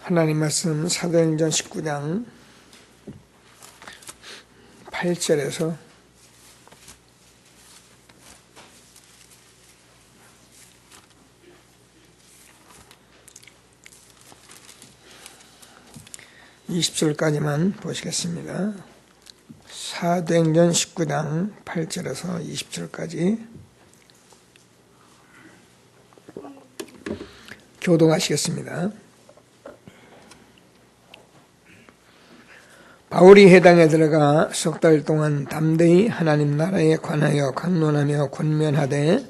하나님 말씀 사도행전 19장 8절에서 20절까지만 보시겠습니다. 사도행전 19장 8절에서 20절까지 교독하시겠습니다. 바울이 회당에 들어가 석 달 동안 담대히 하나님 나라에 관하여 강론하며 권면하되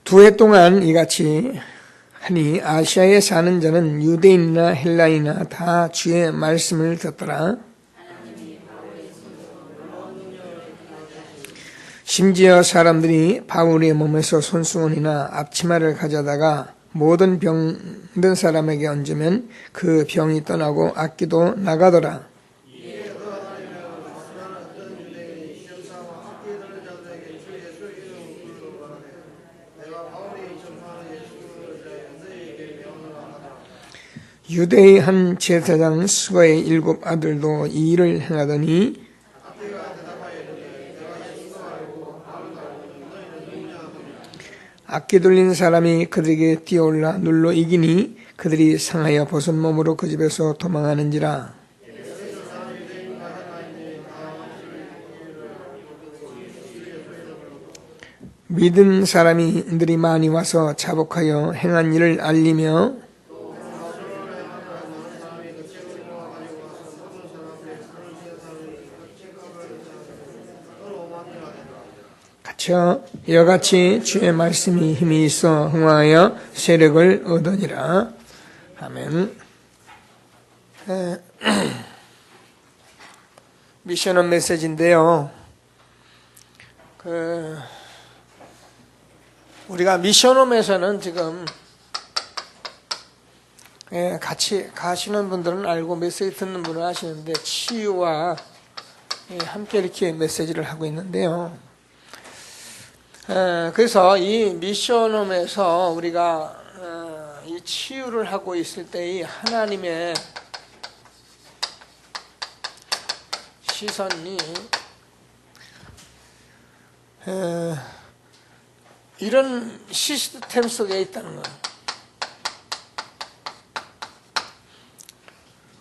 두 해 동안 이같이 하니 아시아에 사는 자는 유대인이나 헬라인이나 다 주의 말씀을 듣더라. 심지어 사람들이 바울의 몸에서 손수건이나 앞치마를 가져다가 모든 병든 사람에게 얹으면 그 병이 떠나고 악기도 나가더라. 유대의 한 제사장 스가의 7 아들도 이 일을 행하더니 악기 돌린 사람이 그들에게 뛰어올라 눌러 이기니 그들이 상하여 벗은 몸으로 그 집에서 도망하는지라. 믿은 사람들이 많이 와서 자복하여 행한 일을 알리며 이와 같이 주의 말씀이 힘이 있어 흥하여 세력을 얻으니라. 아멘. 미션업 메시지인데요. 우리가 미션홈에서는 지금 같이 가시는 분들은 알고 메시지 듣는 분은 아시는데 치유와 함께 이렇게 메시지를 하고 있는데요. 그래서 이 미션홈에서 우리가 이 치유를 하고 있을 때 이 하나님의 시선이 이런 시스템 속에 있다는 거예요.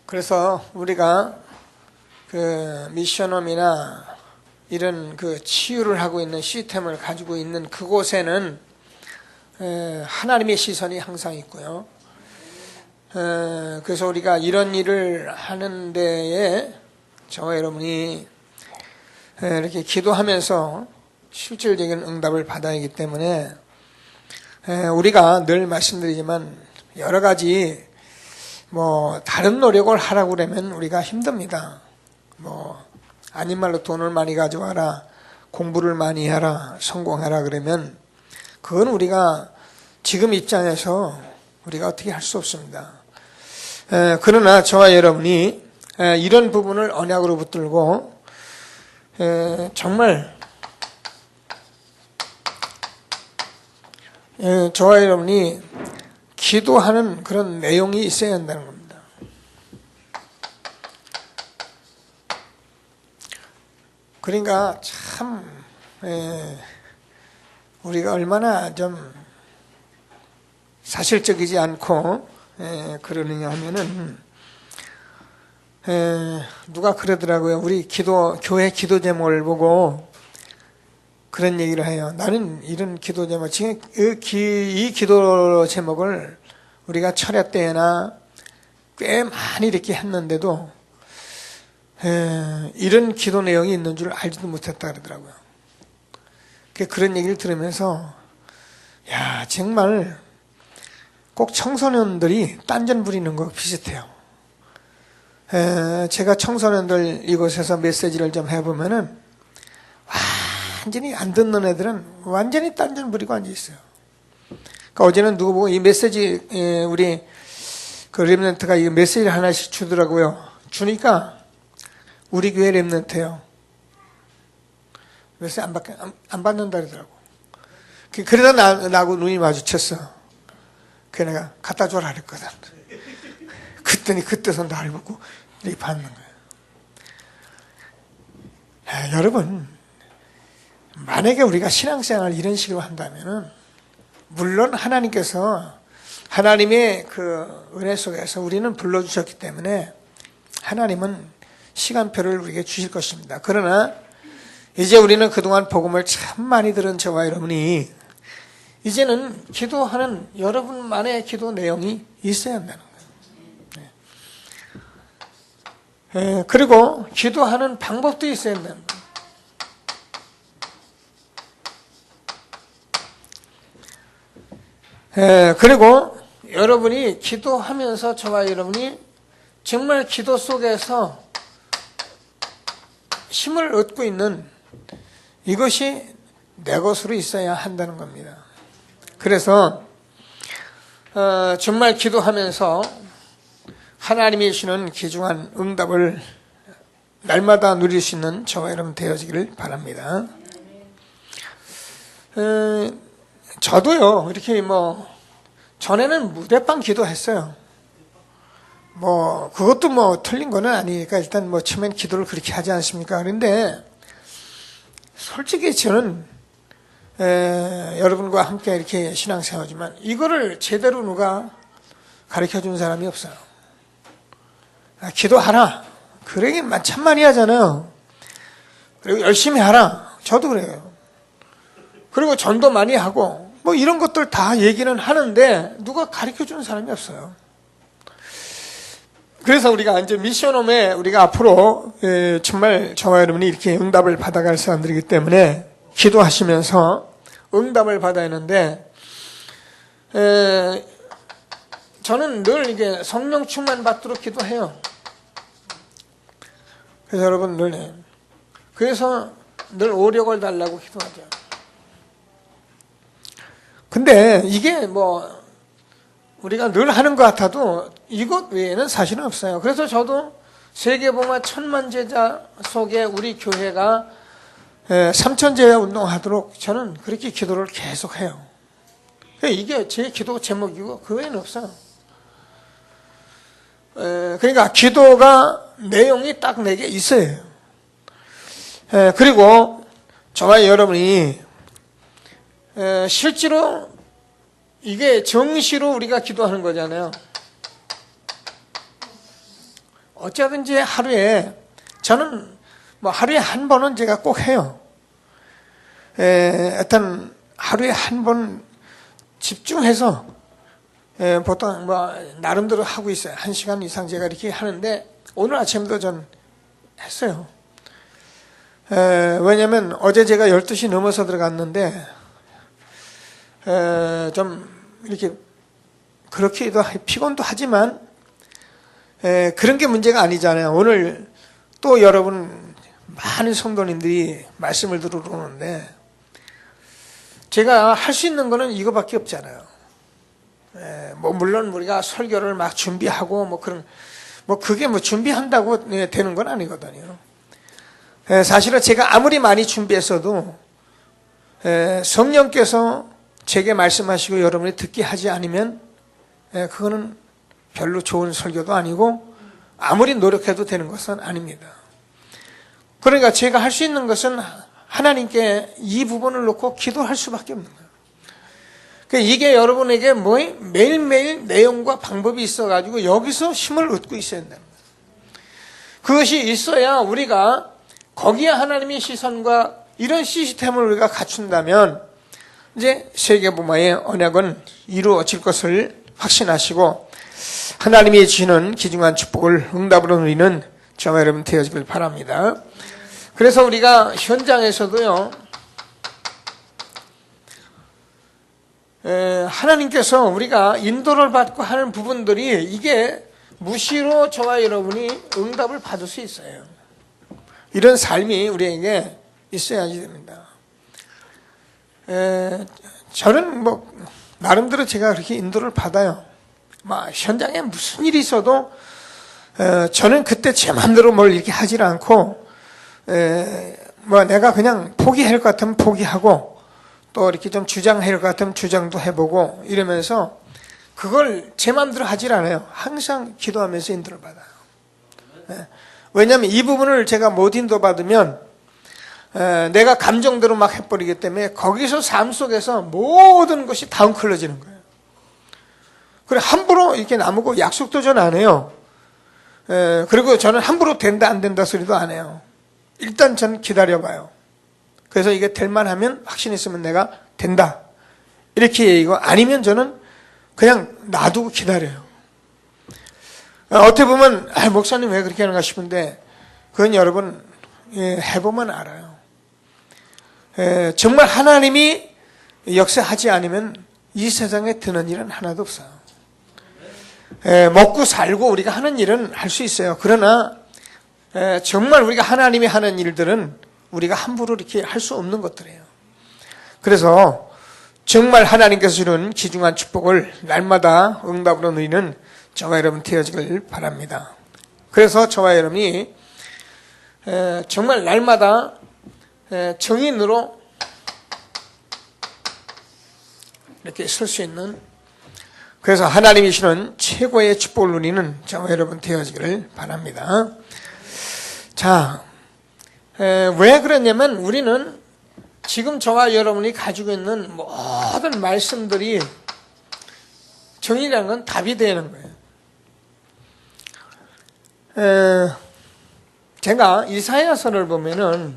그래서 우리가 미션홈이나 이런 치유를 하고 있는 시스템을 가지고 있는 그곳에는 하나님의 시선이 항상 있고요. 그래서 우리가 이런 일을 하는 데에 저와 여러분이 이렇게 기도하면서 실질적인 응답을 받아야 하기 때문에 우리가 늘 말씀드리지만 여러 가지 다른 노력을 하라고 그러면 우리가 힘듭니다. 아닌 말로 돈을 많이 가져와라, 공부를 많이 하라, 성공하라 그러면 그건 우리가 지금 입장에서 우리가 어떻게 할 수 없습니다. 그러나 저와 여러분이 이런 부분을 언약으로 붙들고 정말 저와 여러분이 기도하는 그런 내용이 있어야 한다는 겁니다. 그러니까 참 우리가 얼마나 좀 사실적이지 않고 그러느냐 하면은 누가 그러더라고요. 우리 교회 기도 제목을 보고 그런 얘기를 해요. 나는 이런 기도 제목, 지금 이 기도 제목을 우리가 철야 때나 꽤 많이 이렇게 했는데도 이런 기도 내용이 있는 줄 알지도 못했다 그러더라고요. 그런 얘기를 들으면서 야, 정말 꼭 청소년들이 딴전 부리는 거 비슷해요. 제가 청소년들 이곳에서 메시지를 좀 해보면은 완전히 안 듣는 애들은 완전히 딴전 부리고 앉아있어요. 그러니까 어제는 누구 보고 이 메시지, 우리 그 렘넌트가 이 메시지를 하나씩 주더라고요. 주니까 우리 교회 랩런트요. 그래서 안 받는다 그러더라고. 그러다 나하고 눈이 마주쳤어. 그래서 내가 갖다 줘라 그랬거든. 그랬더니 그때서 나를 보고 이렇게 받는 거예요. 여러분, 만약에 우리가 신앙생활을 이런 식으로 한다면은, 물론 하나님께서 하나님의 그 은혜 속에서 우리는 불러주셨기 때문에 하나님은 시간표를 우리에게 주실 것입니다. 그러나 이제 우리는 그동안 복음을 참 많이 들은 저와 여러분이 이제는 기도하는 여러분만의 기도 내용이 있어야 한다는 거예요. 그리고 기도하는 방법도 있어야 한다는 거예요. 그리고 여러분이 기도하면서 저와 여러분이 정말 기도 속에서 힘을 얻고 있는 이것이 내 것으로 있어야 한다는 겁니다. 그래서 정말 기도하면서 하나님이 주시는 귀중한 응답을 날마다 누릴 수 있는 저와 여러분 되어지기를 바랍니다. 저도요, 이렇게 전에는 무대방 기도했어요. 그것도 틀린 거는 아니니까 일단 처음엔 기도를 그렇게 하지 않습니까? 그런데 솔직히 저는 여러분과 함께 이렇게 신앙생활하지만 이거를 제대로 누가 가르쳐 준 사람이 없어요. 기도하라. 그러긴 참 많이 하잖아요. 그리고 열심히 하라. 저도 그래요. 그리고 전도 많이 하고 이런 것들 다 얘기는 하는데 누가 가르쳐 주는 사람이 없어요. 그래서 우리가 이제 미션홈에 우리가 앞으로 정말 저와 여러분이 이렇게 응답을 받아갈 사람들이기 때문에 기도하시면서 응답을 받아야 하는데, 저는 늘 이게 성령 충만 받도록 기도해요. 그래서 여러분 그래서 늘 오력을 달라고 기도하죠. 근데 이게 우리가 늘 하는 것 같아도 이것 외에는 사실은 없어요. 그래서 저도 세계복음화 천만제자 속에 우리 교회가 3000제자 운동하도록 저는 그렇게 기도를 계속해요. 이게 제 기도 제목이고 그 외에는 없어요. 그러니까 기도가 내용이 딱 내게 있어요. 그리고 저와 여러분이 실제로 이게 정시로 우리가 기도하는 거잖아요. 어쩌든지 하루에, 저는 하루에 한 번은 제가 꼭 해요. 일단 하루에 한 번 집중해서 보통 나름대로 하고 있어요. 1시간 이상 제가 이렇게 하는데 오늘 아침도 전 했어요. 왜냐면 어제 제가 12시 넘어서 들어갔는데 좀 이렇게 그렇게도 피곤도 하지만 그런 게 문제가 아니잖아요. 오늘 또 여러분 많은 성도님들이 말씀을 들으러 오는데 제가 할 수 있는 거는 이거밖에 없잖아요. 물론 우리가 설교를 막 준비하고 그게 준비한다고 되는 건 아니거든요. 사실은 제가 아무리 많이 준비했어도 성령께서 제게 말씀하시고 여러분이 듣게 하지 않으면 그거는 별로 좋은 설교도 아니고 아무리 노력해도 되는 것은 아닙니다. 그러니까 제가 할 수 있는 것은 하나님께 이 부분을 놓고 기도할 수밖에 없는 거예요. 그러니까 이게 여러분에게 매일매일 내용과 방법이 있어가지고 여기서 힘을 얻고 있어야 된다는 거예요. 그것이 있어야 우리가 거기에 하나님의 시선과 이런 시스템을 우리가 갖춘다면 이제 세계복음화의 언약은 이루어질 것을 확신하시고 하나님이 주시는 귀중한 축복을 응답으로 누리는 저와 여러분 되어지길 바랍니다. 그래서 우리가 현장에서도요, 하나님께서 우리가 인도를 받고 하는 부분들이 이게 무시로 저와 여러분이 응답을 받을 수 있어요. 이런 삶이 우리에게 있어야지 됩니다. 저는 나름대로 제가 그렇게 인도를 받아요. 현장에 무슨 일이 있어도 저는 그때 제 마음대로 뭘 이렇게 하질 않고 뭐 내가 그냥 포기할 것 같으면 포기하고 또 이렇게 좀 주장할 것 같으면 주장도 해보고 이러면서 그걸 제 마음대로 하질 않아요. 항상 기도하면서 인도를 받아요. 왜냐하면 이 부분을 제가 못 인도받으면 내가 감정대로 막 해버리기 때문에 거기서 삶 속에서 모든 것이 다운클러지는 거예요. 그래 함부로 이렇게 나무고 약속도 전 안 해요. 그리고 저는 함부로 된다 안 된다 소리도 안 해요. 일단 저는 기다려봐요. 그래서 이게 될 만하면 확신 있으면 내가 된다 이렇게 얘기하고 아니면 저는 그냥 놔두고 기다려요. 어떻게 보면 목사님 왜 그렇게 하는가 싶은데 그건 여러분 해보면 알아요. 정말 하나님이 역사하지 않으면 이 세상에 드는 일은 하나도 없어요. 먹고 살고 우리가 하는 일은 할 수 있어요. 그러나 정말 우리가 하나님이 하는 일들은 우리가 함부로 이렇게 할 수 없는 것들이에요. 그래서 정말 하나님께서 주는 귀중한 축복을 날마다 응답으로 누리는 저와 여러분 되어지길 바랍니다. 그래서 저와 여러분이 정말 날마다 정인으로 이렇게 설 수 있는 그래서 하나님이 주는 최고의 축복을 누리는 저와 여러분 되어지기를 바랍니다. 자, 왜 그러냐면 우리는 지금 저와 여러분이 가지고 있는 모든 말씀들이 정의라는 건 답이 되는 거예요. 제가 이사야서를 보면은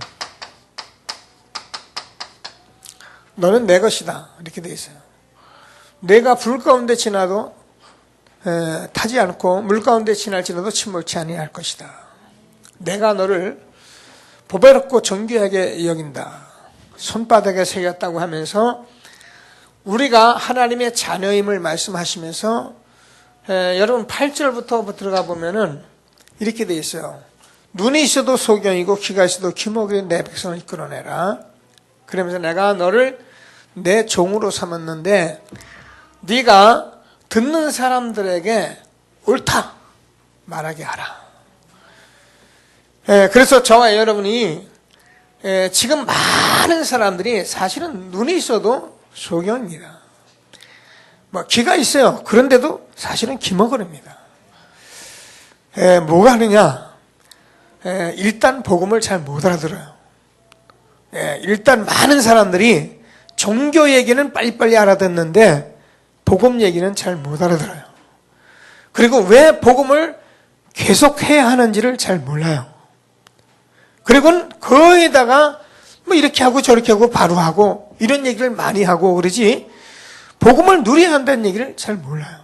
너는 내 것이다 이렇게 돼 있어요. 내가 불 가운데 지나도 타지 않고 물 가운데 지날지라도 침몰치 아니할 것이다. 내가 너를 보배롭고 정귀하게 여긴다. 손바닥에 새겼다고 하면서 우리가 하나님의 자녀임을 말씀하시면서 여러분 8절부터 들어가 보면은 이렇게 돼 있어요. 눈이 있어도 소경이고 귀가 있어도 귀목이 내 백성을 이끌어내라. 그러면서 내가 너를 내 종으로 삼았는데 네가 듣는 사람들에게 옳다 말하게 하라. 그래서 저와 여러분이 지금 많은 사람들이 사실은 눈이 있어도 소경입니다. 뭐 귀가 있어요. 그런데도 사실은 귀머거립니다. 뭐가 하느냐? 일단 복음을 잘 못 알아들어요. 일단 많은 사람들이 종교 얘기는 빨리빨리 알아듣는데 복음 얘기는 잘 못 알아들어요. 그리고 왜 복음을 계속해야 하는지를 잘 몰라요. 그리고 거기다가 뭐 이렇게 하고 저렇게 하고 바로 하고 이런 얘기를 많이 하고 그러지 복음을 누려야 한다는 얘기를 잘 몰라요.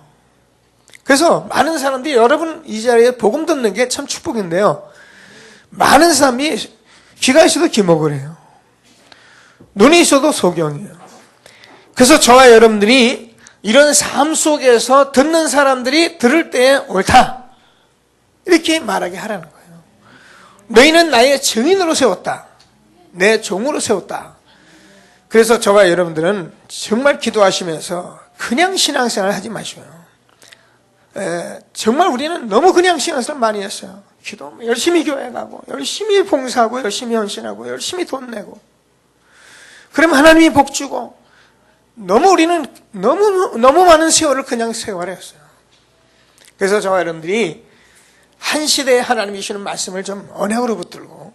그래서 많은 사람들이 여러분 이 자리에 복음 듣는 게 참 축복인데요. 많은 사람이 귀가 있어도 귀먹으래요. 눈이 있어도 소경이에요. 그래서 저와 여러분들이 이런 삶 속에서 듣는 사람들이 들을 때에 옳다 이렇게 말하게 하라는 거예요. 너희는 나의 증인으로 세웠다. 내 종으로 세웠다. 그래서 저와 여러분들은 정말 기도하시면서 그냥 신앙생활 하지 마시고요. 정말 우리는 너무 그냥 신앙생활 많이 했어요. 기도 열심히 교회 가고 열심히 봉사하고 열심히 헌신하고 열심히 돈 내고 그러면 하나님이 복 주고 우리는 너무 많은 세월을 그냥 생활했어요. 그래서 저와 여러분들이 한 시대에 하나님이 주시는 말씀을 좀 언약으로 붙들고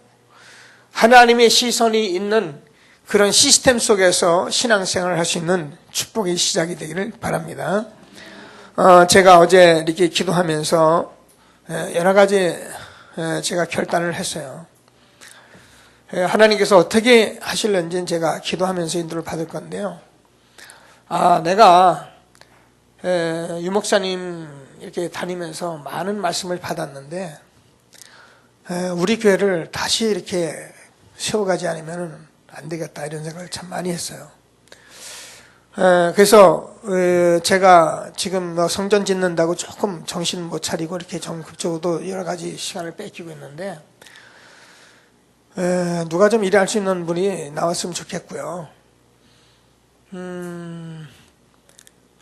하나님의 시선이 있는 그런 시스템 속에서 신앙생활을 할 수 있는 축복의 시작이 되기를 바랍니다. 제가 어제 이렇게 기도하면서 여러 가지 제가 결단을 했어요. 하나님께서 어떻게 하실는지는 제가 기도하면서 인도를 받을 건데요. 내가 유 목사님 이렇게 다니면서 많은 말씀을 받았는데 우리 교회를 다시 이렇게 세워가지 않으면 안 되겠다 이런 생각을 참 많이 했어요. 그래서 제가 지금 성전 짓는다고 조금 정신 못 차리고 이렇게 적극적으로도 여러 가지 시간을 뺏기고 있는데 누가 좀 일할 수 있는 분이 나왔으면 좋겠고요.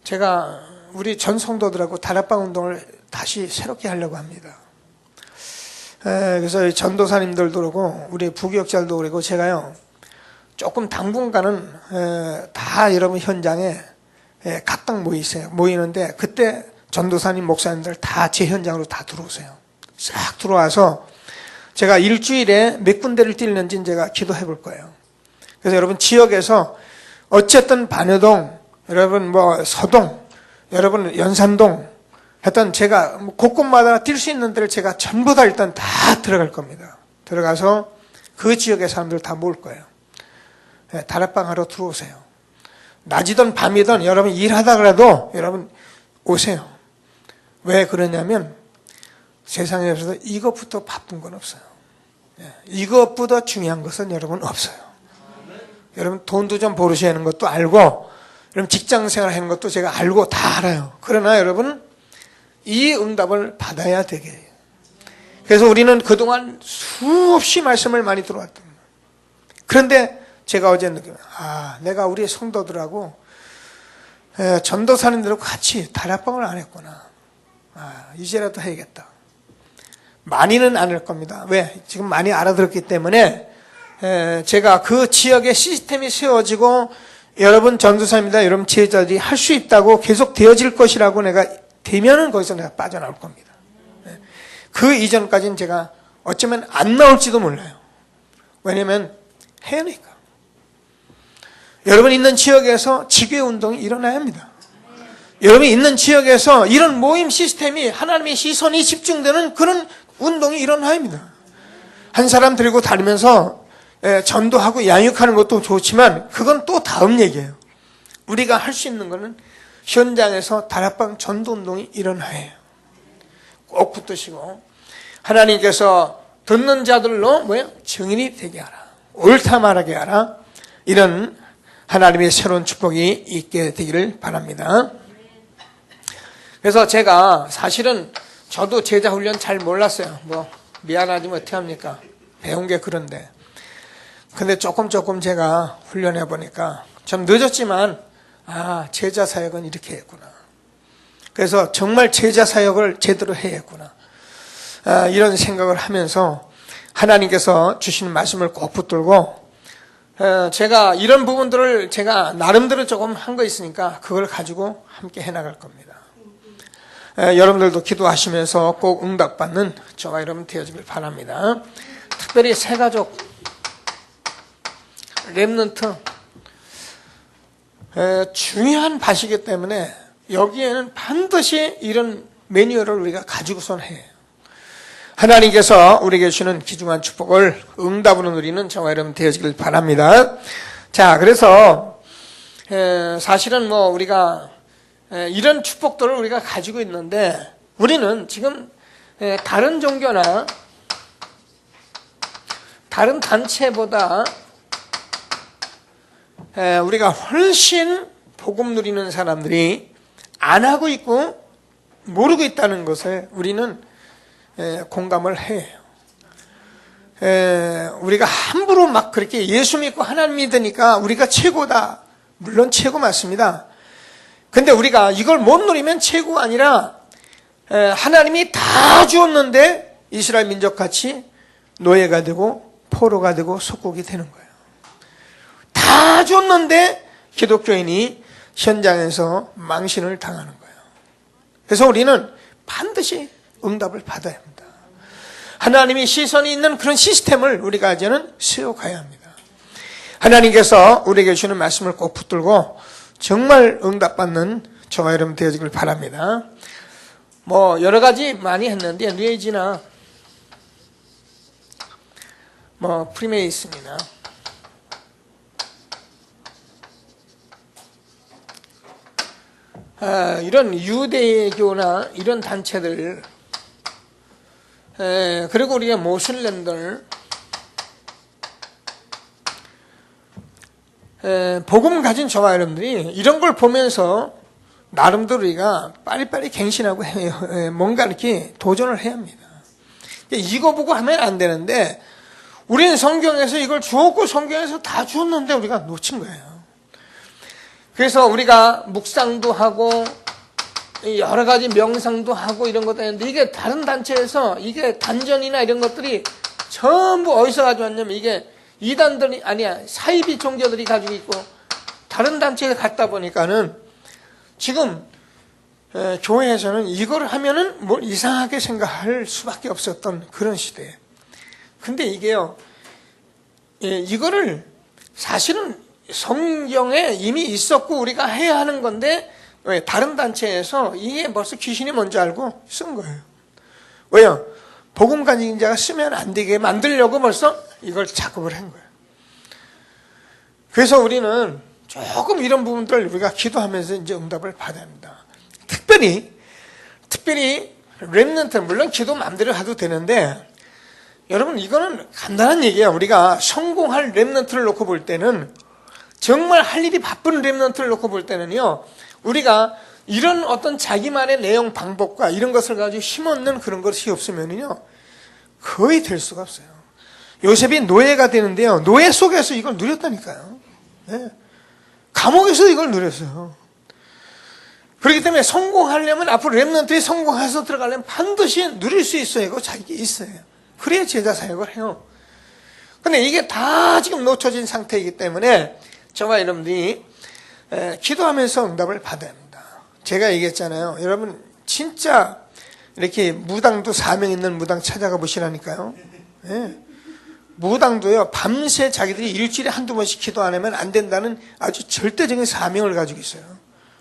제가 우리 전 성도들하고 다락방 운동을 다시 새롭게 하려고 합니다. 그래서 전도사님들도 그러고 우리 부교역자들도 그러고 제가요 조금 당분간은 다 여러분 현장에 각각 모이는데 그때 전도사님 목사님들 다 제 현장으로 다 들어오세요. 싹 들어와서 제가 일주일에 몇 군데를 뛰는지 제가 기도해 볼 거예요. 그래서 여러분 지역에서 어쨌든 반여동, 여러분 뭐 서동, 여러분 연산동, 하여튼 제가 곳곳마다 뛸 수 있는 데를 제가 전부 다 일단 다 들어갈 겁니다. 들어가서 그 지역의 사람들 다 모을 거예요. 다락방 하러 들어오세요. 낮이든 밤이든 여러분 일하다가라도 여러분 오세요. 왜 그러냐면 세상에서 이것부터 바쁜 건 없어요. 이것보다 중요한 것은 여러분 없어요. 여러분 돈도 좀 버으셔야 하는 것도 알고 여러분 직장생활 하는 것도 제가 알고 다 알아요. 그러나 여러분 이 응답을 받아야 되게 해요. 그래서 우리는 그동안 수없이 말씀을 많이 들어왔던 거예요. 그런데 제가 어제 느끼면 내가 우리 성도들하고 전도사님들하고 같이 다락방을 안 했구나. 이제라도 해야겠다. 많이는 안 할 겁니다. 왜? 지금 많이 알아들었기 때문에 제가 그 지역에 시스템이 세워지고 여러분 전도사입니다. 여러분 제자들이 할 수 있다고 계속 되어질 것이라고 내가 되면은 거기서 내가 빠져나올 겁니다. 그 이전까지는 제가 어쩌면 안 나올지도 몰라요. 왜냐면 해야 하니까. 여러분 있는 지역에서 지교회 운동이 일어나야 합니다. 여러분이 있는 지역에서 이런 모임 시스템이 하나님의 시선이 집중되는 그런 운동이 일어나야 합니다. 한 사람 들고 다니면서 전도하고 양육하는 것도 좋지만 그건 또 다음 얘기예요. 우리가 할 수 있는 거는 현장에서 다락방 전도 운동이 일어나야 해요. 꼭 붙드시고 하나님께서 듣는 자들로 증인이 되게 하라. 옳다 말하게 하라. 이런 하나님의 새로운 축복이 있게 되기를 바랍니다. 그래서 제가 사실은 저도 제자 훈련 잘 몰랐어요. 미안하지만 어떻게 합니까? 배운 게 그런데. 근데 조금 제가 훈련해 보니까 좀 늦었지만 제자 사역은 이렇게 했구나. 그래서 정말 제자 사역을 제대로 해야겠구나. 이런 생각을 하면서 하나님께서 주시는 말씀을 꼭 붙들고 제가 이런 부분들을 제가 나름대로 조금 한 거 있으니까 그걸 가지고 함께 해나갈 겁니다. 여러분들도 기도하시면서 꼭 응답받는 저와 여러분 되어지길 바랍니다. 특별히 새가족 렘넌트 중요한 밭이기 때문에 여기에는 반드시 이런 매뉴얼을 우리가 가지고선 해요. 하나님께서 우리에게 주시는 귀중한 축복을 응답으로 누리는 저와 여러분 되어지길 바랍니다. 자, 그래서 사실은 우리가 이런 축복들을 우리가 가지고 있는데 우리는 지금 다른 종교나 다른 단체보다 우리가 훨씬 복음 누리는 사람들이 안 하고 있고 모르고 있다는 것을 우리는 공감을 해요. 우리가 함부로 막 그렇게 예수 믿고 하나님 믿으니까 우리가 최고다. 물론 최고 맞습니다. 근데 우리가 이걸 못 누리면 최고가 아니라 하나님이 다 주었는데 이스라엘 민족같이 노예가 되고 포로가 되고 속국이 되는 거예요. 다 줬는데 기독교인이 현장에서 망신을 당하는 거예요. 그래서 우리는 반드시 응답을 받아야 합니다. 하나님이 시선이 있는 그런 시스템을 우리가 이제는 세워가야 합니다. 하나님께서 우리에게 주는 말씀을 꼭 붙들고 정말 응답받는 저와 여러분 되어지길 바랍니다. 여러 가지 많이 했는데 뉴에이지나 프리메이슨이나 이런 유대교나 이런 단체들 그리고 우리가 모슬렘들 복음 가진 저와 여러분들이 이런 걸 보면서 나름대로 우리가 빨리빨리 갱신하고 뭔가 이렇게 도전을 해야 합니다. 이거 보고 하면 안 되는데 우리는 성경에서 이걸 주었고 성경에서 다 주었는데 우리가 놓친 거예요. 그래서 우리가 묵상도 하고 여러 가지 명상도 하고 이런 것도 했는데 이게 다른 단체에서 이게 단전이나 이런 것들이 전부 어디서 가져왔냐면 이게 이단들이 아니야 사이비 종교들이 가지고 있고 다른 단체에 갔다 보니까는 지금 교회에서는 이걸 하면은 뭘 이상하게 생각할 수밖에 없었던 그런 시대에. 근데 이게요, 이거를 사실은 성경에 이미 있었고 우리가 해야 하는 건데 다른 단체에서 이게 벌써 귀신이 뭔지 알고 쓴 거예요. 왜요? 복음 가진 자가 쓰면 안 되게 만들려고 벌써 이걸 작업을 한 거예요. 그래서 우리는 조금 이런 부분들을 우리가 기도하면서 이제 응답을 받아야 합니다. 특별히 렘넌트, 물론 기도 마음대로 해도 되는데 여러분 이거는 간단한 얘기예요. 우리가 성공할 렘넌트를 놓고 볼 때는 정말 할 일이 바쁜 렘넌트를 놓고 볼 때는요, 우리가 이런 어떤 자기만의 내용 방법과 이런 것을 가지고 힘없는 그런 것이 없으면요 거의 될 수가 없어요. 요셉이 노예가 되는데요, 노예 속에서 이걸 누렸다니까요. 네. 감옥에서 이걸 누렸어요. 그렇기 때문에 성공하려면 앞으로 렘넌트에 성공해서 들어가려면 반드시 누릴 수 있어야 하고 자격이 있어요. 그래야 제자 사역을 해요. 근데 이게 다 지금 놓쳐진 상태이기 때문에 저와 여러분들이 기도하면서 응답을 받아야 합니다. 제가 얘기했잖아요. 여러분 진짜 이렇게 무당도 사명 있는 무당 찾아가 보시라니까요. 네. 무당도요 밤새 자기들이 일주일에 한두 번씩 기도 안 하면 안 된다는 아주 절대적인 사명을 가지고 있어요.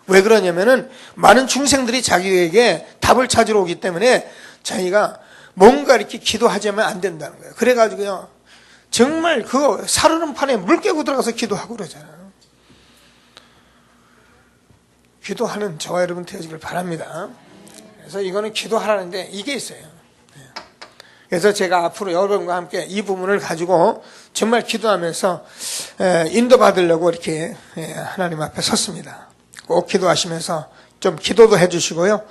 왜 그러냐면은 많은 중생들이 자기에게 답을 찾으러 오기 때문에 자기가 뭔가 이렇게 기도하자면 안 된다는 거예요. 그래가지고요 정말 그 사르는 판에 물 깨고 들어가서 기도하고 그러잖아요. 기도하는 저와 여러분 되어지길 바랍니다. 그래서 이거는 기도하라는데 이게 있어요. 그래서 제가 앞으로 여러분과 함께 이 부분을 가지고 정말 기도하면서 인도받으려고 이렇게 하나님 앞에 섰습니다. 꼭 기도하시면서 좀 기도도 해주시고요.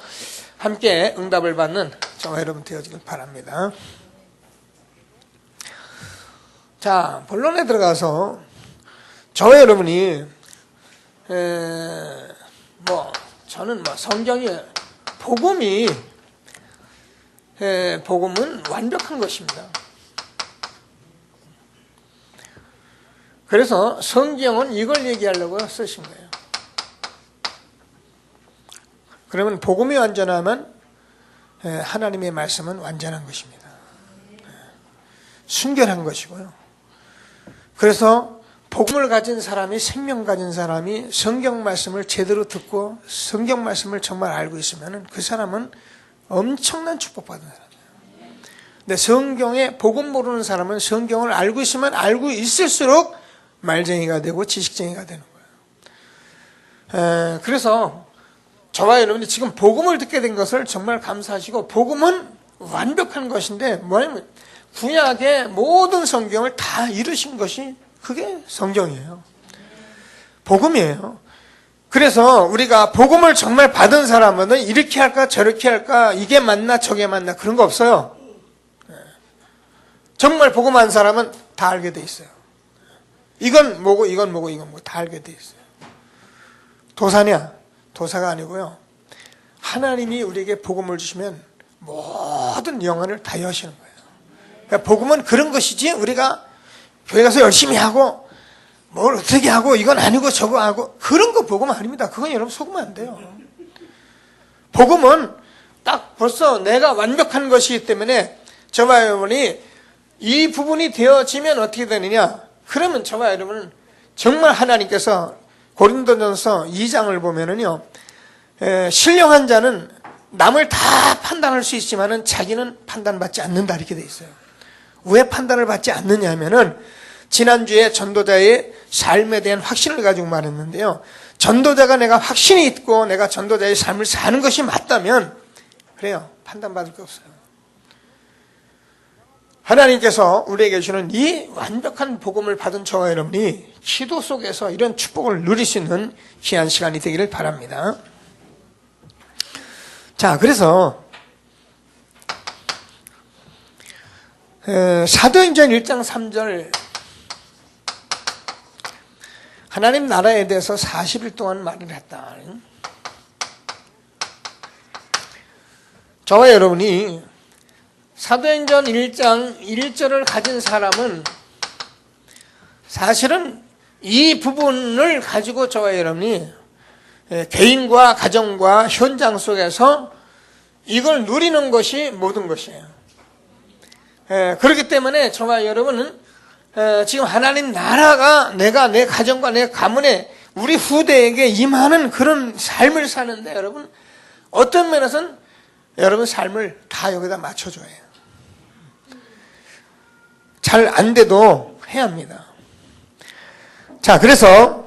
함께 응답을 받는 저와 여러분 되어지길 바랍니다. 자, 본론에 들어가서 저와 여러분이 저는 성경이 복음은 완벽한 것입니다. 그래서 성경은 이걸 얘기하려고 쓰신 거예요. 그러면 복음이 완전하면 하나님의 말씀은 완전한 것입니다. 순결한 것이고요. 그래서 복음을 가진 사람이, 생명 가진 사람이 성경 말씀을 제대로 듣고 성경 말씀을 정말 알고 있으면 그 사람은 엄청난 축복받은 사람이에요. 근데 성경에 복음 모르는 사람은 성경을 알고 있으면 알고 있을수록 말쟁이가 되고 지식쟁이가 되는 거예요. 그래서 저와 여러분이 지금 복음을 듣게 된 것을 정말 감사하시고, 복음은 완벽한 것인데 뭐냐면 구약의 모든 성경을 다 이루신 것이 그게 성경이에요. 복음이에요. 그래서 우리가 복음을 정말 받은 사람은 이렇게 할까 저렇게 할까, 이게 맞나 저게 맞나 그런 거 없어요. 정말 복음한 사람은 다 알게 돼 있어요. 이건 뭐고 이건 뭐고 이건 뭐고 다 알게 돼 있어요. 도사냐? 도사가 아니고요, 하나님이 우리에게 복음을 주시면 모든 영혼을 다 여시는 거예요. 그러니까 복음은 그런 것이지, 우리가 교회 가서 열심히 하고 뭘 어떻게 하고 이건 아니고 저거 하고 그런 거 복음 아닙니다. 그건 여러분 속으면 안 돼요. 복음은 딱 벌써 내가 완벽한 것이기 때문에 저와 여러분이 이 부분이 되어지면 어떻게 되느냐, 그러면 저와 여러분은 정말 하나님께서 고린도전서 2장을 보면은요, 신령한 자는 남을 다 판단할 수 있지만은 자기는 판단받지 않는다 이렇게 돼 있어요. 왜 판단을 받지 않느냐면은 지난주에 전도자의 삶에 대한 확신을 가지고 말했는데요, 전도자가 내가 확신이 있고 내가 전도자의 삶을 사는 것이 맞다면 그래요, 판단받을 게 없어요. 하나님께서 우리에게 주는 이 완벽한 복음을 받은 저와 여러분이 기도 속에서 이런 축복을 누릴 수 있는 귀한 시간이 되기를 바랍니다. 자, 그래서 사도행전 1장 3절, 하나님 나라에 대해서 40일 동안 말을 했다. 저와 여러분이 사도행전 1장 1절을 가진 사람은 사실은 이 부분을 가지고 저와 여러분이 개인과 가정과 현장 속에서 이걸 누리는 것이 모든 것이에요. 그렇기 때문에 저와 여러분은 지금 하나님 나라가 내가 내 가정과 내 가문에 우리 후대에게 임하는 그런 삶을 사는데 여러분 어떤 면에서는 여러분 삶을 다 여기다 맞춰줘야 해요. 잘 안 돼도 해야 합니다. 자, 그래서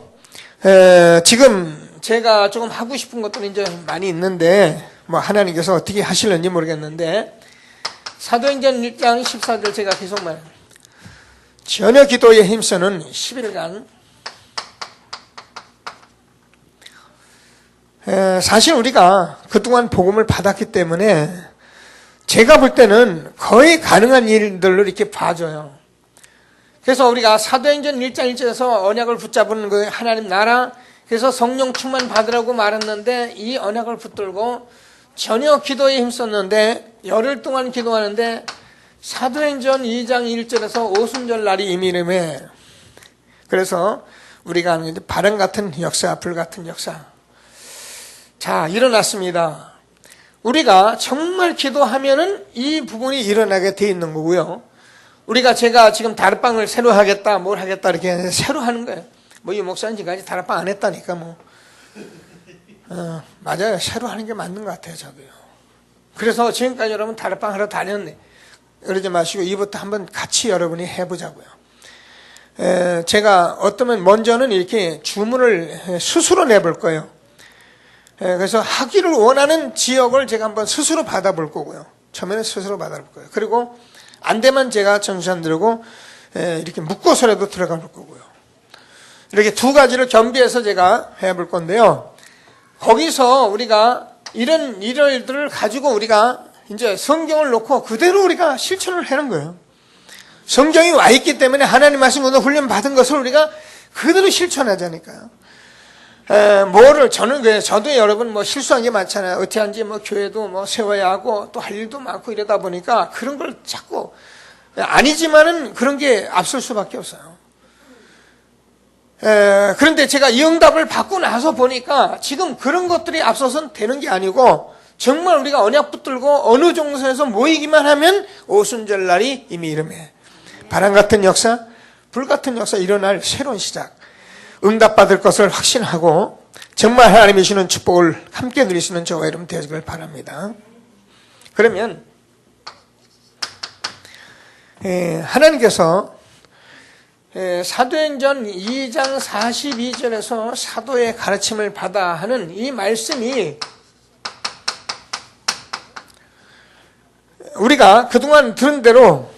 지금 제가 조금 하고 싶은 것들은 이제 많이 있는데 뭐 하나님께서 어떻게 하실는지 모르겠는데 사도행전 1장 14절 제가 계속 말합니다. 전혀 기도에 힘쓰는 10일간 사실 우리가 그동안 복음을 받았기 때문에 제가 볼 때는 거의 가능한 일들로 이렇게 봐줘요. 그래서 우리가 사도행전 1장 1절에서 언약을 붙잡은 그 하나님 나라, 그래서 성령 충만 받으라고 말했는데 이 언약을 붙들고 전혀 기도에 힘썼는데 열흘 동안 기도하는데 사도행전 2장 1절에서 오순절 날이 임이름에 그래서 우리가 하는 게 바람 같은 역사, 불 같은 역사. 자, 일어났습니다. 우리가 정말 기도하면은 이 부분이 일어나게 돼 있는 거고요. 제가 지금 다락방을 새로 하겠다, 뭘 하겠다, 이렇게 새로 하는 거예요. 뭐 이 목사님 지금까지 다락방 안 했다니까 뭐. 맞아요. 새로 하는 게 맞는 것 같아요, 저도요. 그래서 지금까지 여러분 다락방 하러 다녔네. 그러지 마시고 이부터 한번 같이 여러분이 해보자고요. 제가 어쩌면 먼저는 이렇게 주문을 스스로 내볼 거예요. 그래서 하기를 원하는 지역을 제가 한번 스스로 받아볼 거고요. 처음에는 스스로 받아볼 거예요. 그리고 안 되면 제가 전수한 들고 이렇게 묶어서라도 들어가 볼 거고요. 이렇게 두 가지를 겸비해서 제가 해볼 건데요. 거기서 우리가 이런 일들을 가지고 우리가 이제 성경을 놓고 그대로 우리가 실천을 하는 거예요. 성경이 와 있기 때문에 하나님 말씀으로 훈련 받은 것을 우리가 그대로 실천하자니까요. 저도 여러분 뭐 실수한 게 많잖아요. 어떻게 하는지 뭐 교회도 뭐 세워야 하고 또 할 일도 많고 이러다 보니까 그런 걸 자꾸 아니지만은 그런 게 앞설 수밖에 없어요. 그런데 제가 이 응답을 받고 나서 보니까 지금 그런 것들이 앞서선 되는 게 아니고 정말 우리가 언약 붙들고 어느 정도에서 모이기만 하면 오순절 날이 이미 이름에 바람 같은 역사, 불 같은 역사 일어날 새로운 시작. 응답받을 것을 확신하고 정말 하나님이 주시는 축복을 함께 누리시는 저와 여러분 되시길 바랍니다. 그러면 하나님께서 사도행전 2장 42절에서 사도의 가르침을 받아 하는 이 말씀이 우리가 그동안 들은 대로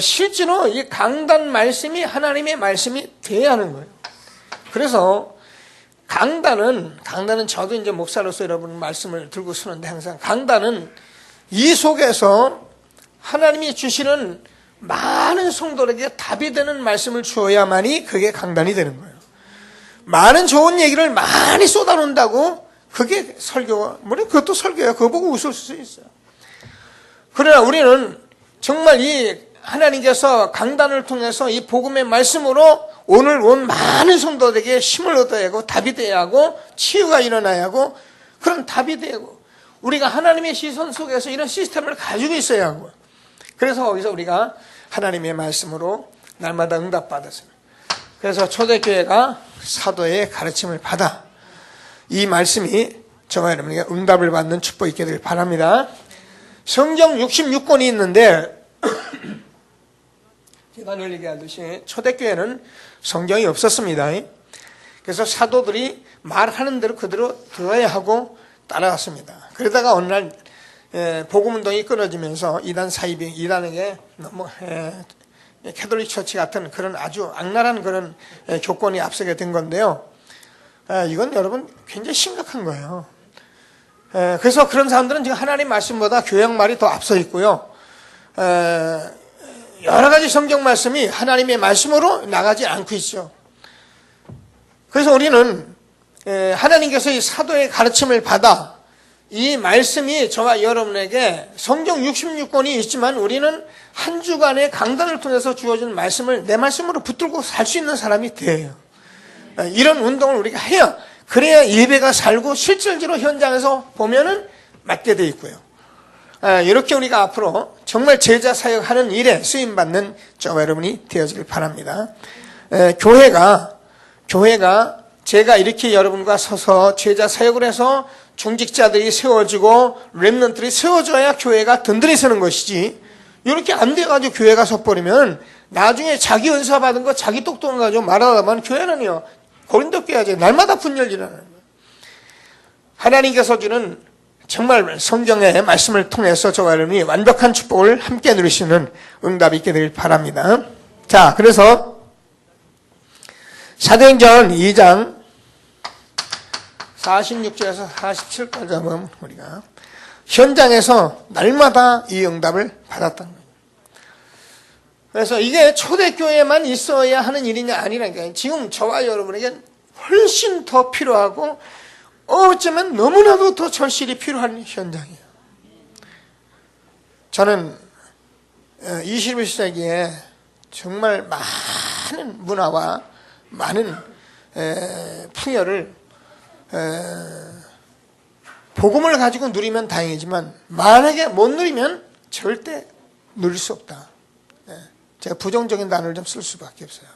실제로 이 강단 말씀이 하나님의 말씀이 되어야 하는 거예요. 그래서 강단은 저도 이제 목사로서 여러분 말씀을 들고 서는데 항상 강단은 이 속에서 하나님이 주시는 많은 성도에게 답이 되는 말씀을 주어야만이 그게 강단이 되는 거예요. 많은 좋은 얘기를 많이 쏟아놓는다고 그게 설교가, 물론 그것도 설교야. 그거 보고 웃을 수 있어요. 그러나 우리는 정말 이 하나님께서 강단을 통해서 이 복음의 말씀으로 오늘 온 많은 성도들에게 힘을 얻어야 하고 답이 돼야 하고 치유가 일어나야 하고 그런 답이 되고 우리가 하나님의 시선 속에서 이런 시스템을 가지고 있어야 하고 그래서 거기서 우리가 하나님의 말씀으로 날마다 응답받았습니다. 그래서 초대교회가 사도의 가르침을 받아 이 말씀이 저와 여러분에게 응답을 받는 축복이 있게 되길 바랍니다. 성경 66권이 있는데 제가 늘 얘기하듯이 초대교회는 성경이 없었습니다. 그래서 사도들이 말하는 대로 그대로 들어야 하고 따라갔습니다. 그러다가 어느 날 복음운동이 끊어지면서 이단 사이비, 이단에게 너무 캐톨릭 처치 같은 그런 아주 악랄한 그런 교권이 앞서게 된 건데요. 이건 여러분 굉장히 심각한 거예요. 그래서 그런 사람들은 지금 하나님 말씀보다 교양 말이 더 앞서 있고요. 여러 가지 성경 말씀이 하나님의 말씀으로 나가지 않고 있죠. 그래서 우리는 하나님께서 이 사도의 가르침을 받아 이 말씀이 저와 여러분에게 성경 66권이 있지만 우리는 한 주간의 강단을 통해서 주어진 말씀을 내 말씀으로 붙들고 살 수 있는 사람이 돼요. 이런 운동을 우리가 해야, 그래야 예배가 살고 실질적으로 현장에서 보면은 맞게 돼 있고요. 이렇게 우리가 앞으로 정말 제자 사역하는 일에 쓰임받는 저와 여러분이 되어지길 바랍니다. 교회가 제가 이렇게 여러분과 서서 제자 사역을 해서 중직자들이 세워지고 렘넌트들이 세워져야 교회가 든든히 서는 것이지, 이렇게 안 돼가지고 교회가 섰버리면 나중에 자기 은사 받은 거 자기 똑똑한 거 가지고 말하다 보면 교회는요 고린도 교회지 날마다 분열이라는 거예요. 하나님께서 주는 정말 성경의 말씀을 통해서 저와 여러분이 완벽한 축복을 함께 누리시는 응답이 있게 되길 바랍니다. 자, 그래서 사도행전 2장 46절에서 47절까지 보면 우리가 현장에서 날마다 이 응답을 받았던 거예요. 그래서 이게 초대교회만 있어야 하는 일이냐 아니라니까요. 지금 저와 여러분에게 훨씬 더 필요하고 어쩌면 너무나도 더 절실히 필요한 현장이에요. 저는 21세기에 정말 많은 문화와 많은 풍요를 복음을 가지고 누리면 다행이지만 만약에 못 누리면 절대 누릴 수 없다. 제가 부정적인 단어를 좀 쓸 수밖에 없어요.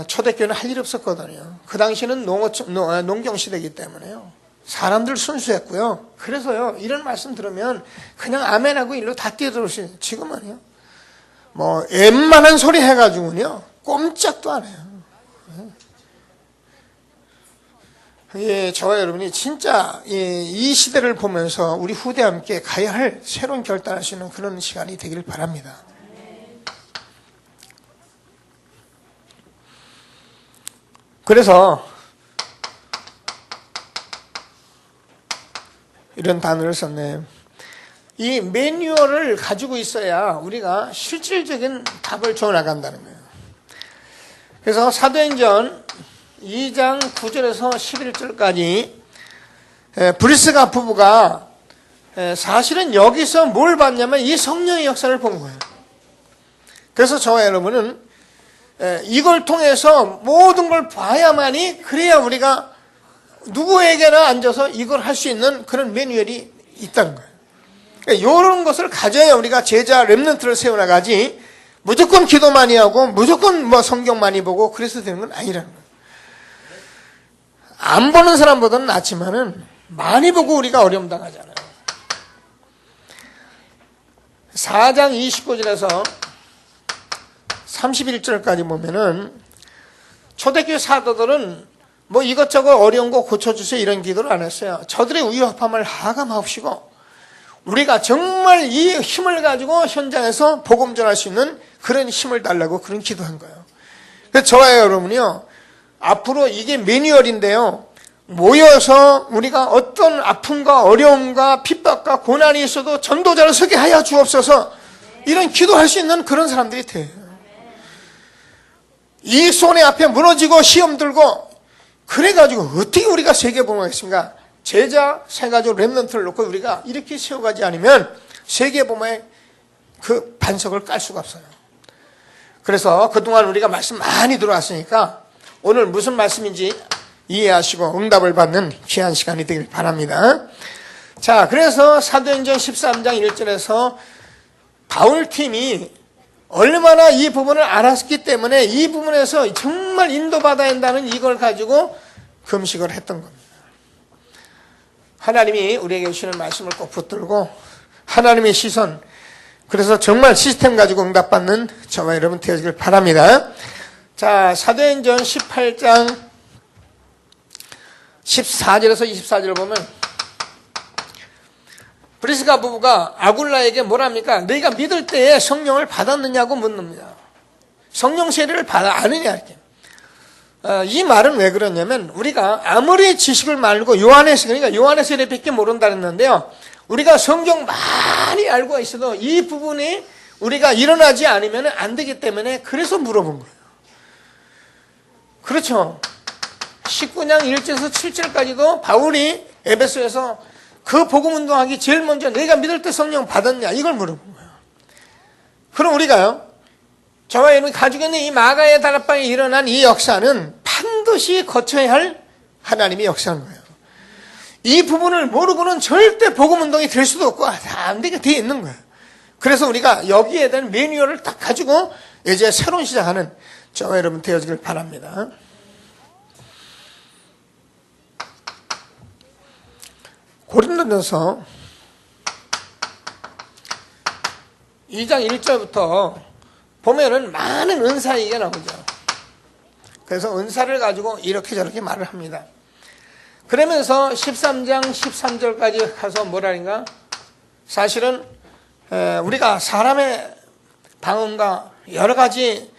초대교회는 할 일 없었거든요. 그 당시에는 농경시대이기 때문에요. 사람들 순수했고요. 그래서요, 이런 말씀 들으면 그냥 아멘하고 일로 다 뛰어들어오시죠. 지금은요, 뭐 웬만한 소리 해가지고는요 꼼짝도 안 해요. 저와 여러분이 진짜 이 시대를 보면서 우리 후대와 함께 가야 할 새로운 결단할 수 있는 그런 시간이 되기를 바랍니다. 그래서 이런 단어를 썼네요. 이 매뉴얼을 가지고 있어야 우리가 실질적인 답을 줘 나간다는 거예요. 그래서 사도행전 2장 9절에서 11절까지 브리스가 부부가 사실은 여기서 뭘 봤냐면 이 성령의 역사를 본 거예요. 그래서 저와 여러분은 이걸 통해서 모든 걸 봐야만이, 그래야 우리가 누구에게나 앉아서 이걸 할 수 있는 그런 매뉴얼이 있다는 거예요. 그러니까 이런 것을 가져야 우리가 제자 렘넌트를 세워나가지, 무조건 기도 많이 하고 무조건 뭐 성경 많이 보고 그래서 되는 건 아니라는 거예요. 안 보는 사람보다는 낫지만은 많이 보고 우리가 어려움 당하잖아요. 4장 29절에서 31절까지 보면은 초대교회 사도들은 뭐 이것저것 어려운 거 고쳐주세요 이런 기도를 안 했어요. 저들의 위협함을 하감하옵시고 우리가 정말 이 힘을 가지고 현장에서 복음 전할 수 있는 그런 힘을 달라고 그런 기도한 거예요. 그래서 저와 여러분이요, 앞으로 이게 매뉴얼인데요, 모여서 우리가 어떤 아픔과 어려움과 핍박과 고난이 있어도 전도자를 서게 하여 주옵소서, 이런 기도할 수 있는 그런 사람들이 돼요. 이 손해 앞에 무너지고 시험 들고 그래가지고 어떻게 우리가 세계복음하겠습니까? 제자 세가지고 렘넌트를 놓고 우리가 이렇게 세워가지 않으면 세계복음의 그 반석을 깔 수가 없어요. 그래서 그동안 우리가 말씀 많이 들어왔으니까 오늘 무슨 말씀인지 이해하시고 응답을 받는 귀한 시간이 되길 바랍니다. 자, 그래서 사도행전 13장 1절에서 바울팀이 얼마나 이 부분을 알았기 때문에 이 부분에서 정말 인도받아야 한다는 이걸 가지고 금식을 했던 겁니다. 하나님이 우리에게 주시는 말씀을 꼭 붙들고 하나님의 시선, 그래서 정말 시스템 가지고 응답받는 저와 여러분 되어지길 바랍니다. 자, 사도행전 18장 14절에서 24절을 보면 브리스가 부부가 아굴라에게 뭐랍니까? 너희가 믿을 때에 성령을 받았느냐고 묻습니다. 성령 세례를 받아 아느냐 이렇게. 이 말은 왜 그러냐면 우리가 아무리 지식을 말고 요한의 세례밖에 모른다 했는데요, 우리가 성경 많이 알고 있어도 이 부분이 우리가 일어나지 않으면 안 되기 때문에 그래서 물어본 거예요. 그렇죠. 19장 1절에서 7절까지도 바울이 에베소에서 그 복음 운동하기 제일 먼저 내가 믿을 때 성령 받았냐 이걸 물어본 거예요. 그럼 우리가요, 저와 여러분이 가지고 있는 이 마가의 다락방에 일어난 이 역사는 반드시 거쳐야 할 하나님의 역사인 거예요. 이 부분을 모르고는 절대 복음 운동이 될 수도 없고 안 되게 돼 있는 거예요. 그래서 우리가 여기에 대한 매뉴얼을 딱 가지고 이제 새로운 시작하는 저와 여러분 되어지길 바랍니다. 고린도전서 2장 1절부터 보면은 많은 은사 얘기가 나오죠. 그래서 은사를 가지고 이렇게 저렇게 말을 합니다. 그러면서 13장 13절까지 가서 뭐라니까? 사실은 우리가 사람의 방언과 여러 가지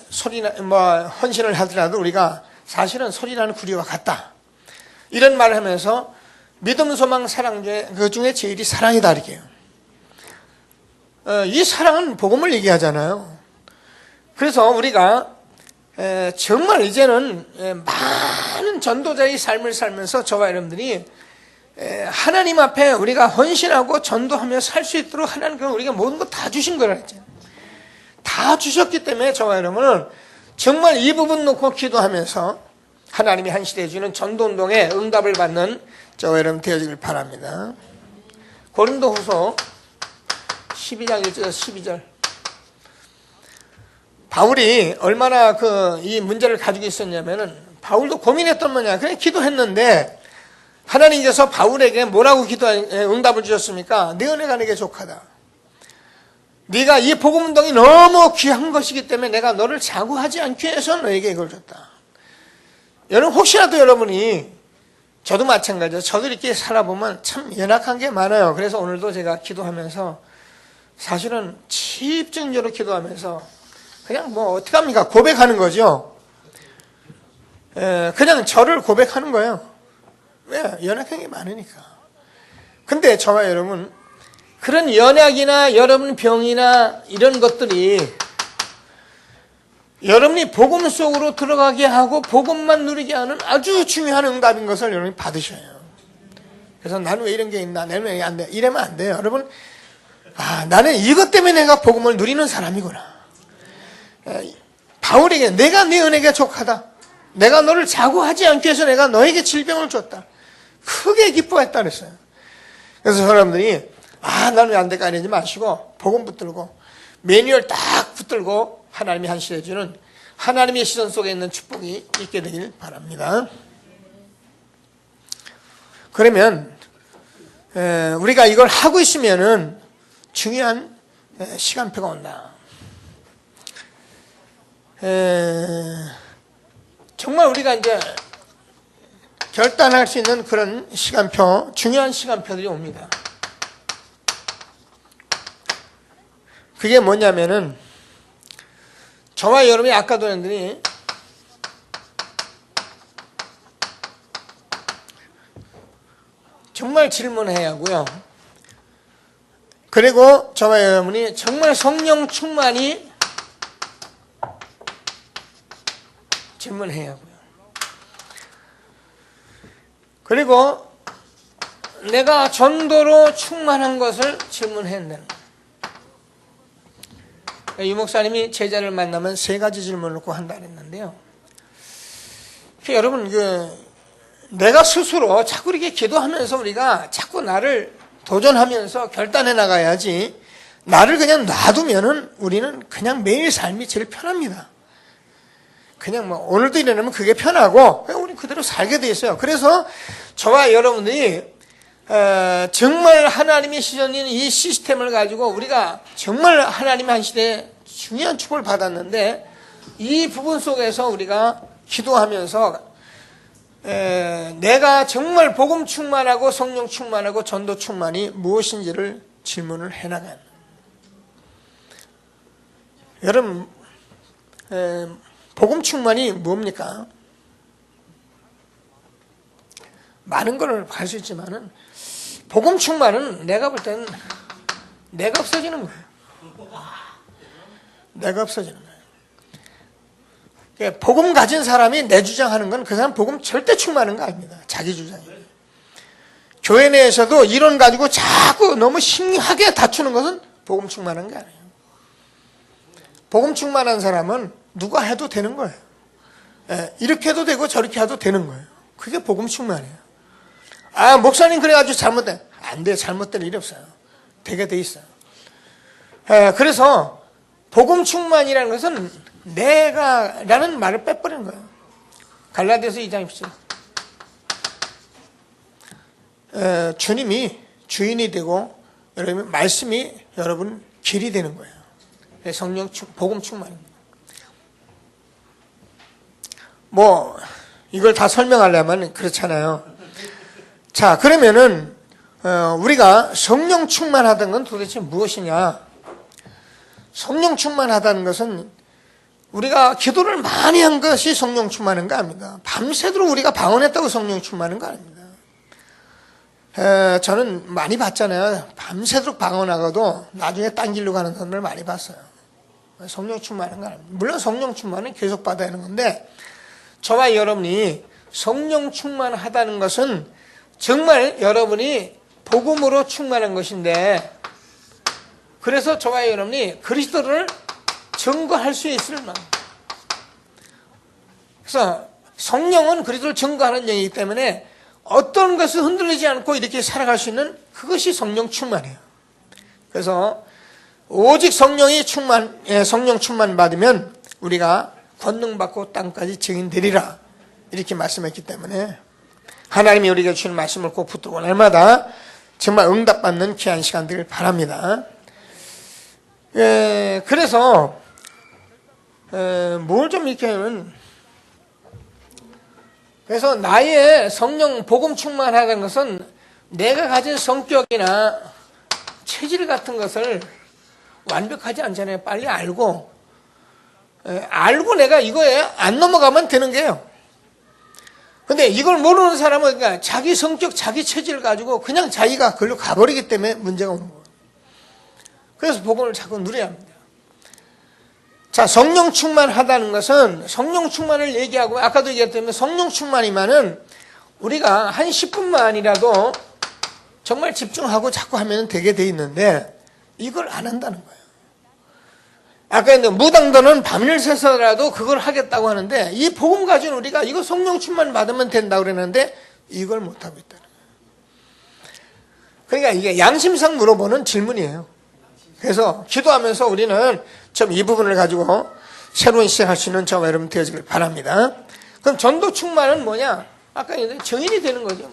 소리나 헌신을 하더라도 우리가 사실은 소리나는 구리와 같다. 이런 말을 하면서 믿음, 소망, 사랑 중에 그 중에 제일이 사랑이다 이렇게요. 이 사랑은 복음을 얘기하잖아요. 그래서 우리가 정말 이제는 많은 전도자의 삶을 살면서 저와 여러분들이 하나님 앞에 우리가 헌신하고 전도하며 살 수 있도록 하나님께서 우리가 모든 것 다 주신 거라 했잖아요. 다 주셨기 때문에 저와 여러분은 정말 이 부분 놓고 기도하면서 하나님이 한 시대에 주는 전도운동에 응답을 받는 저와 여러분 되어지길 바랍니다. 고린도후서 12장 1절에서 12절. 바울이 얼마나 이 문제를 가지고 있었냐면은 바울도 고민했던 뭐냐. 그냥 기도했는데 하나님께서 바울에게 뭐라고 응답을 주셨습니까? 네 은혜가 내게 족하다. 네가 이 복음 운동이 너무 귀한 것이기 때문에 내가 너를 자고하지 않기 위해서 너에게 이걸 줬다. 여러분 혹시라도 여러분이 저도 마찬가지죠. 저도 이렇게 살아보면 참 연약한 게 많아요. 그래서 오늘도 제가 기도하면서 사실은 집중적으로 기도하면서 그냥 어떻게 합니까? 고백하는 거죠. 그냥 저를 고백하는 거예요. 왜? 연약한 게 많으니까. 근데 저와 여러분 그런 연약이나 여러분 병이나 이런 것들이 여러분이 복음 속으로 들어가게 하고 복음만 누리게 하는 아주 중요한 응답인 것을 여러분이 받으셔요. 그래서 나는 왜 이런 게 있나? 나는 왜 안 돼? 이러면 안 돼요. 여러분, 나는 이것 때문에 내가 복음을 누리는 사람이구나. 바울에게 내가 네 은혜가 족하다. 내가 너를 자고하지 않기 위해서 내가 너에게 질병을 줬다. 크게 기뻐했다 그랬어요. 그래서 사람들이 나는 왜 안 될까 이러지 마시고 복음 붙들고 매뉴얼 딱 붙들고 하나님이 한 시대에 주는 하나님의 시선 속에 있는 축복이 있게 되길 바랍니다. 그러면 우리가 이걸 하고 있으면은 중요한 시간표가 온다. 정말 우리가 이제 결단할 수 있는 그런 시간표, 중요한 시간표들이 옵니다. 그게 뭐냐면은 저와 여러분이 아까도 했더니 정말 질문해야 하고요. 그리고 저와 여러분이 정말 성령 충만이 질문해야 하고요. 그리고 내가 전도로 충만한 것을 질문해야 된다는 거예요. 유 목사님이 제자를 만나면 3가지 질문을 놓고 한다 그랬는데요. 여러분, 내가 스스로 자꾸 이렇게 기도하면서 우리가 자꾸 나를 도전하면서 결단해 나가야지, 나를 그냥 놔두면은 우리는 그냥 매일 삶이 제일 편합니다. 그냥 오늘도 일어나면 그게 편하고, 그냥 우리 그대로 살게 돼 있어요. 그래서 저와 여러분들이 정말 하나님의 시전인 이 시스템을 가지고 우리가 정말 하나님의 한 시대에 중요한 축복을 받았는데, 이 부분 속에서 우리가 기도하면서 내가 정말 복음 충만하고 성령 충만하고 전도 충만이 무엇인지를 질문을 해나가는. 여러분, 복음 충만이 뭡니까? 많은 걸 할 수 있지만은 복음 충만은 내가 볼 때는 내가 없어지는 거예요. 내가 없어지는 거예요. 복음 가진 사람이 내 주장하는 건 그 사람 복음 절대 충만한 거 아닙니다. 자기 주장이에요. 교회 내에서도 이론 가지고 자꾸 너무 심하게 다투는 것은 복음 충만한 게 아니에요. 복음 충만한 사람은 누가 해도 되는 거예요. 이렇게 해도 되고 저렇게 해도 되는 거예요. 그게 복음 충만이에요. 아, 목사님 그래가지고 잘못돼. 안 돼요. 잘못될 일이 없어요. 되게 돼 있어요. 그래서 복음 충만이라는 것은 내가 라는 말을 빼버리는 거예요. 갈라디아서 2장 17절. 주님이 주인이 되고 여러분 말씀이 여러분 길이 되는 거예요. 성령 복음 충만입니다. 뭐 이걸 다 설명하려면 그렇잖아요. 자, 그러면은 우리가 성령 충만하다는 건 도대체 무엇이냐? 성령 충만하다는 것은 우리가 기도를 많이 한 것이 성령 충만한 거 아닙니다. 밤새도록 우리가 방언했다고 성령 충만한 거 아닙니다. 저는 많이 봤잖아요. 밤새도록 방언하고도 나중에 딴 길로 가는 사람들 많이 봤어요. 성령 충만한 거 아닙니다. 물론 성령 충만은 계속 받아야 하는 건데, 저와 여러분이 성령 충만하다는 것은 정말 여러분이 복음으로 충만한 것인데, 그래서 저와 여러분이 그리스도를 증거할 수 있을 만큼. 그래서 성령은 그리스도를 증거하는 영이기 때문에 어떤 것을 흔들리지 않고 이렇게 살아갈 수 있는 그것이 성령 충만이에요. 그래서 오직 성령 충만 받으면 우리가 권능받고 땅까지 증인되리라 이렇게 말씀했기 때문에 하나님이 우리에게 주는 말씀을 꼭 붙들고 날마다 정말 응답받는 귀한 시간 되길 바랍니다. 그래서 뭘 좀 이렇게 하면, 그래서 나의 성령 복음 충만하다는 것은 내가 가진 성격이나 체질 같은 것을 완벽하지 않잖아요. 빨리 알고 내가 이거에 안 넘어가면 되는 게요. 근데 이걸 모르는 사람은 그러니까 자기 성격, 자기 체질을 가지고 그냥 자기가 그걸로 가버리기 때문에 문제가 오는 거예요. 그래서 복음을 자꾸 누려야 합니다. 자, 성령 충만하다는 것은 성령 충만을 얘기하고, 아까도 얘기했다면 성령 충만이면은 우리가 한 10분만이라도 정말 집중하고 자꾸 하면 되게 돼 있는데 이걸 안 한다는 거예요. 아까 했는데 무당도는 밤을 새서라도 그걸 하겠다고 하는데, 이 복음 가지고 우리가 이거 성령 충만 받으면 된다고 그러는데 이걸 못하고 있다는 거예요. 그러니까 이게 양심상 물어보는 질문이에요. 그래서 기도하면서 우리는 좀 이 부분을 가지고 새로운 시작할 수 있는 저와 여러분 되어지길 바랍니다. 그럼 전도 충만은 뭐냐? 아까 얘기했는데 증인이 되는 거죠.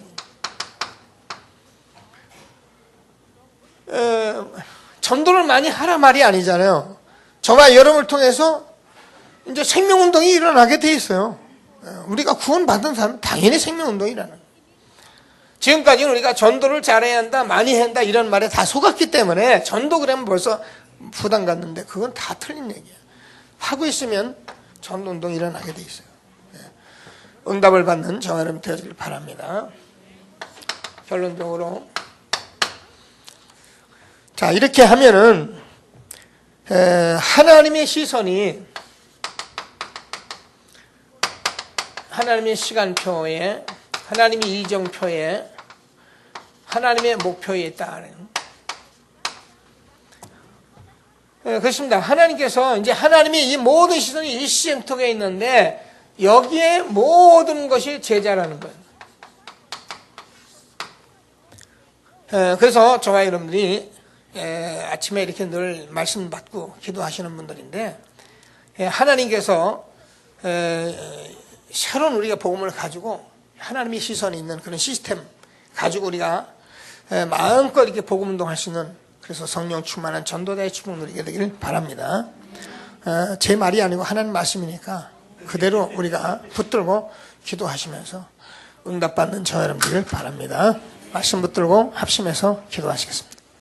전도를 많이 하라 말이 아니잖아요. 저와 여러분을 통해서 이제 생명운동이 일어나게 돼 있어요. 우리가 구원받은 사람은 당연히 생명운동이 일어나요. 지금까지는 우리가 전도를 잘해야 한다, 많이 해야 한다 이런 말에 다 속았기 때문에 전도 그러면 벌써 부담 갖는데 그건 다 틀린 얘기예요. 하고 있으면 전도운동이 일어나게 돼 있어요. 응답을 받는 저와 여러분 되어지길 바랍니다. 결론적으로 자, 이렇게 하면은 하나님의 시선이 하나님의 시간표에, 하나님의 이정표에, 하나님의 목표에 있다는. 그렇습니다. 하나님께서 이제 하나님의 이 모든 시선이 일시jen톡에 있는데 여기에 모든 것이 제자라는 거예요. 그래서 저와 여러분들이 아침에 이렇게 늘 말씀 받고 기도하시는 분들인데, 하나님께서 새로운 우리가 복음을 가지고 하나님의 시선이 있는 그런 시스템 가지고 우리가 마음껏 이렇게 복음 운동할 수 있는, 그래서 성령 충만한 전도자의 축복 누리게 되기를 바랍니다. 제 말이 아니고 하나님 말씀이니까 그대로 우리가 붙들고 기도하시면서 응답받는 저 여러분들 바랍니다. 말씀 붙들고 합심해서 기도하시겠습니다.